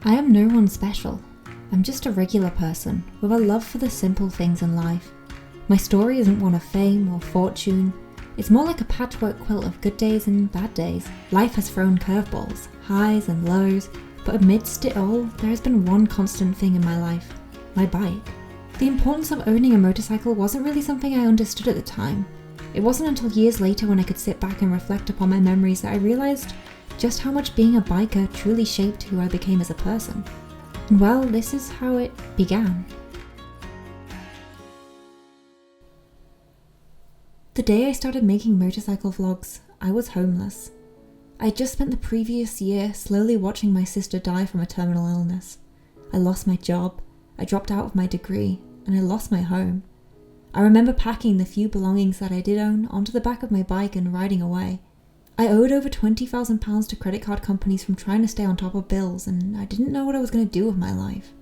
I am no one special. I'm just a regular person with a love for the simple things in life. My story isn't one of fame or fortune. It's more like a patchwork quilt of good days and bad days. Life has thrown curveballs, highs and lows, but amidst it all, there has been one constant thing in my life: my bike. The importance of owning a motorcycle wasn't really something I understood at the time. It wasn't until years later when I could sit back and reflect upon my memories that I realised just how much being a biker truly shaped who I became as a person. And well, this is how it began. The day I started making motorcycle vlogs, I was homeless. I had just spent the previous year slowly watching my sister die from a terminal illness. I lost my job, I dropped out of my degree, and I lost my home. I remember packing the few belongings that I did own onto the back of my bike and riding away. I owed over £20,000 to credit card companies from trying to stay on top of bills, and I didn't know what I was going to do with my life.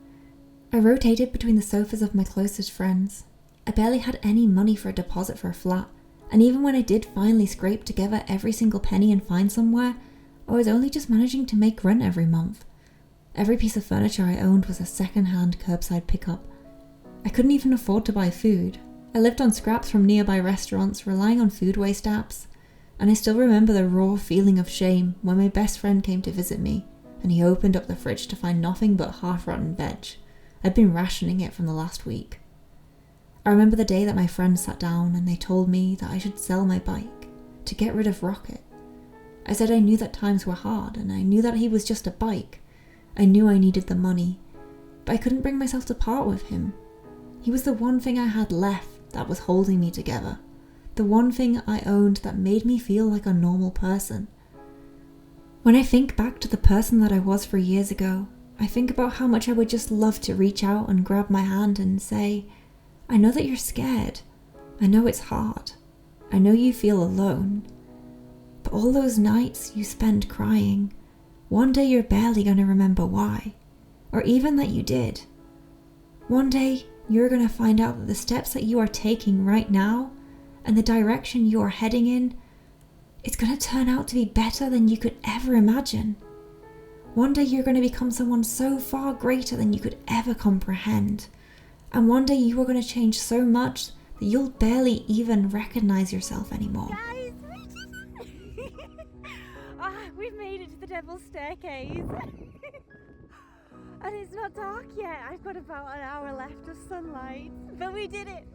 I rotated between the sofas of my closest friends. I barely had any money for a deposit for a flat, and even when I did finally scrape together every single penny and find somewhere, I was only just managing to make rent every month. Every piece of furniture I owned was a second-hand curbside pickup. I couldn't even afford to buy food. I lived on scraps from nearby restaurants, relying on food waste apps, and I still remember the raw feeling of shame when my best friend came to visit me, and he opened up the fridge to find nothing but half-rotten veg. I'd been rationing it from the last week. I remember the day that my friends sat down and they told me that I should sell my bike to get rid of Rocket. I said I knew that times were hard, and I knew that he was just a bike. I knew I needed the money, but I couldn't bring myself to part with him. He was the one thing I had left that was holding me together. The one thing I owned that made me feel like a normal person. When I think back to the person that I was 3 years ago, I think about how much I would just love to reach out and grab my hand and say, I know that you're scared. I know it's hard. I know you feel alone. But all those nights you spend crying, one day you're barely going to remember why, or even that you did. One day you're going to find out that the steps that you are taking right now and the direction you are heading in, it's going to turn out to be better than you could ever imagine. One day you're going to become someone so far greater than you could ever comprehend. And one day you are going to change so much that you'll barely even recognize yourself anymore. Guys, we've made it to the Devil's Staircase. And it's not dark yet. I've got about an hour left of sunlight. But we did it.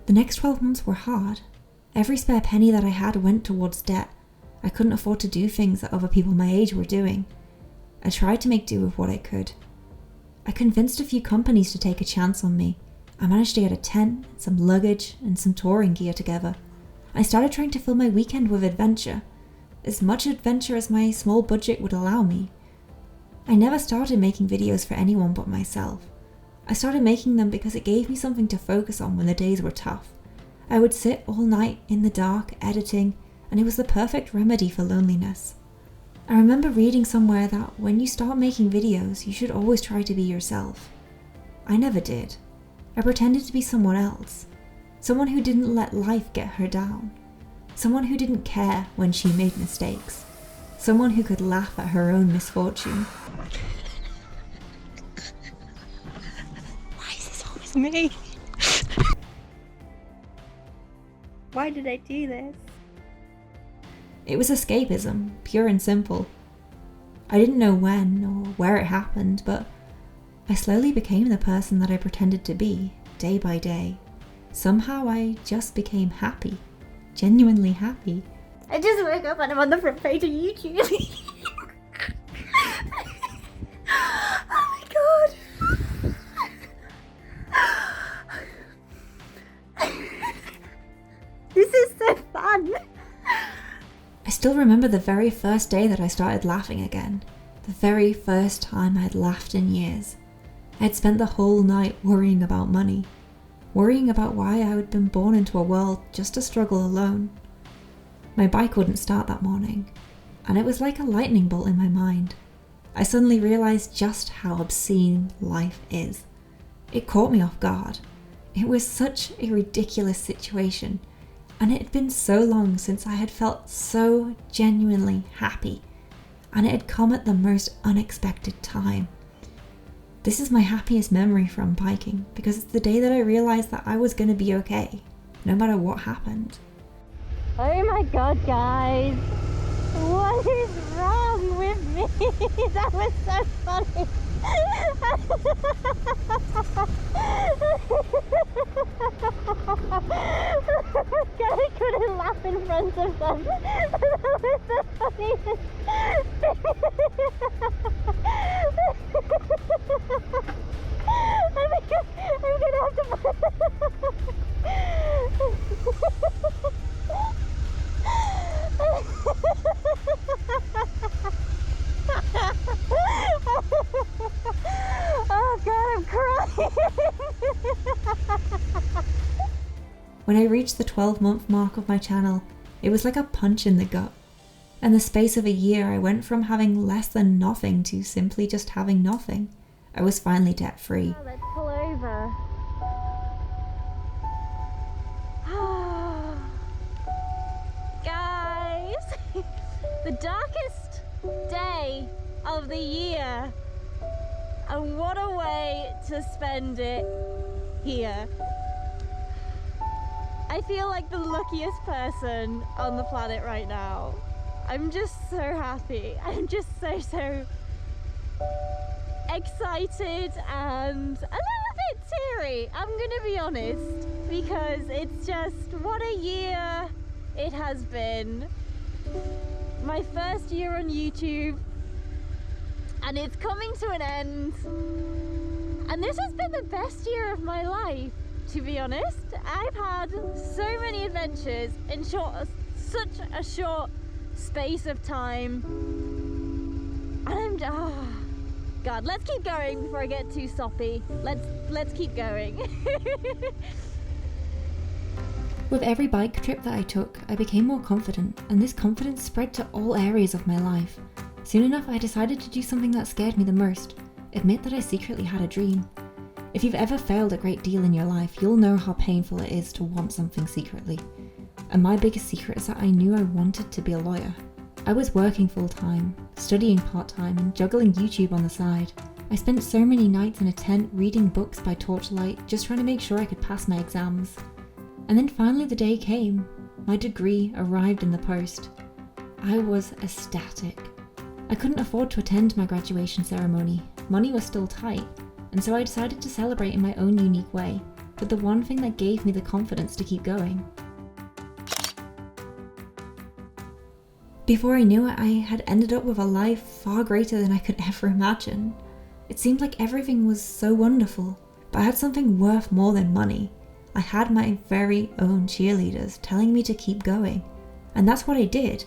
The next 12 months were hard. Every spare penny that I had went towards debt. I couldn't afford to do things that other people my age were doing. I tried to make do with what I could. I convinced a few companies to take a chance on me. I managed to get a tent, some luggage, and some touring gear together. I started trying to fill my weekend with adventure. As much adventure as my small budget would allow me. I never started making videos for anyone but myself. I started making them because it gave me something to focus on when the days were tough. I would sit all night in the dark editing, and it was the perfect remedy for loneliness. I remember reading somewhere that when you start making videos, you should always try to be yourself. I never did. I pretended to be someone else. Someone who didn't let life get her down. Someone who didn't care when she made mistakes. Someone who could laugh at her own misfortune. Why is this always me? Why did I do this? It was escapism, pure and simple. I didn't know when or where it happened, but I slowly became the person that I pretended to be, day by day. Somehow I just became happy, genuinely happy. I just woke up and I'm on the front page of YouTube. Oh my god. This is so fun. I still remember the very first day that I started laughing again. The very first time I had laughed in years. I had spent the whole night worrying about money. Worrying about why I had been born into a world just to struggle alone. My bike wouldn't start that morning, and it was like a lightning bolt in my mind. I suddenly realized just how obscene life is. It caught me off guard. It was such a ridiculous situation, and it had been so long since I had felt so genuinely happy. and it had come at the most unexpected time. This is my happiest memory from biking because it's the day that I realized that I was going to be okay, no matter what happened. Oh my god, guys! What is wrong with me? That was so funny! I couldn't laugh in front of them. That was the funniest. I'm gonna have to. Oh god, I'm crying. When I reached the 12-month mark of my channel, it was like a punch in the gut. In the space of a year, I went from having less than nothing to simply just having nothing. I was finally debt-free. Oh, let's pull over. Guys, the darkest day of the year, and what a way to spend it here. I feel like the luckiest person on the planet right now. I'm just so happy. I'm just so excited and a little bit teary, I'm gonna be honest, because it's just what a year it has been. My first year on YouTube, and it's coming to an end, and this has been the best year of my life, to be honest. I've had so many adventures in such a short space of time, and God, let's keep going before I get too soppy. Let's keep going. With every bike trip that I took, I became more confident, and this confidence spread to all areas of my life. Soon enough, I decided to do something that scared me the most: admit that I secretly had a dream. If you've ever failed a great deal in your life, you'll know how painful it is to want something secretly. And my biggest secret is that I knew I wanted to be a lawyer. I was working full-time, studying part-time, and juggling YouTube on the side. I spent so many nights in a tent reading books by torchlight, just trying to make sure I could pass my exams. And then finally the day came. My degree arrived in the post. I was ecstatic. I couldn't afford to attend my graduation ceremony. Money was still tight, and so I decided to celebrate in my own unique way, with the one thing that gave me the confidence to keep going. Before I knew it, I had ended up with a life far greater than I could ever imagine. It seemed like everything was so wonderful, but I had something worth more than money. I had my very own cheerleaders telling me to keep going, and that's what I did.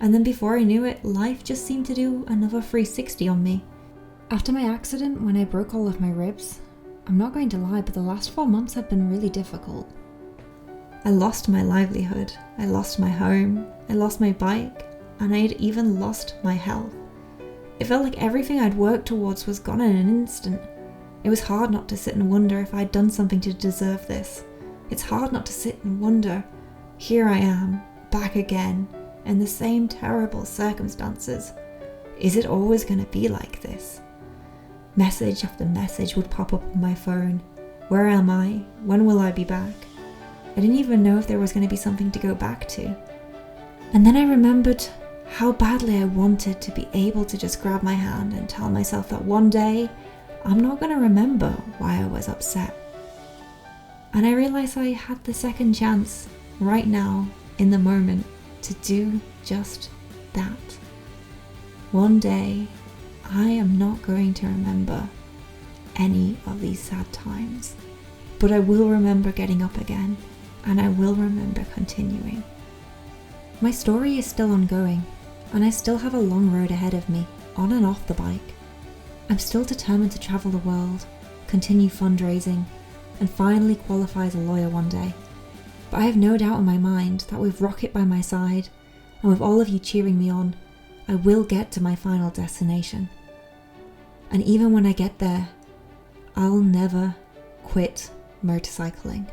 And then before I knew it, life just seemed to do another 360 on me. After my accident, when I broke all of my ribs, I'm not going to lie, but the last 4 months have been really difficult. I lost my livelihood, I lost my home, I lost my bike, and I had even lost my health. It felt like everything I'd worked towards was gone in an instant. It was hard not to sit and wonder if I'd done something to deserve this. It's hard not to sit and wonder, here I am, back again, in the same terrible circumstances. Is it always going to be like this? Message after message would pop up on my phone. Where am I? When will I be back? I didn't even know if there was going to be something to go back to. And then I remembered how badly I wanted to be able to just grab my hand and tell myself that one day I'm not going to remember why I was upset. And I realized I had the second chance right now in the moment to do just that. One day I am not going to remember any of these sad times, but I will remember getting up again, and I will remember continuing. My story is still ongoing, and I still have a long road ahead of me, on and off the bike. I'm still determined to travel the world, continue fundraising, and finally qualify as a lawyer one day. But I have no doubt in my mind that with Rocket by my side, and with all of you cheering me on, I will get to my final destination. And even when I get there, I'll never quit motorcycling.